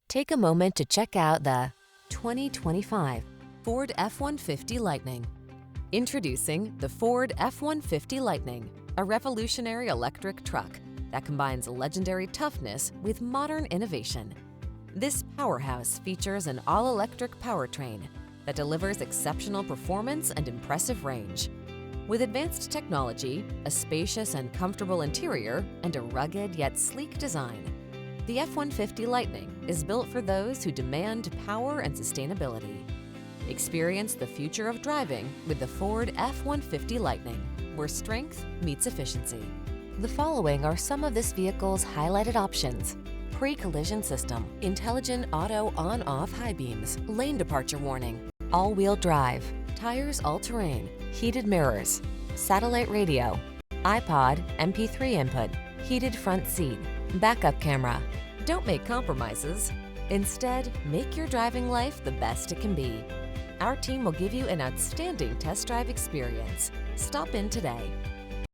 Take a moment to check out the 2025 Ford F-150 Lightning. Introducing the Ford F-150 Lightning, a revolutionary electric truck that combines legendary toughness with modern innovation. This powerhouse features an all-electric powertrain that delivers exceptional performance and impressive range. With advanced technology, a spacious and comfortable interior, and a rugged yet sleek design, the F-150 Lightning is built for those who demand power and sustainability. Experience the future of driving with the Ford F-150 Lightning, where strength meets efficiency. The following are some of this vehicle's highlighted options: pre-collision system, intelligent auto on-off high beams, lane departure warning, all-wheel drive, tires all-terrain, heated mirrors, satellite radio, iPod, MP3 input, heated front seat, backup camera. Don't make compromises. Instead, make your driving life the best it can be. Our team will give you an outstanding test drive experience. Stop in today.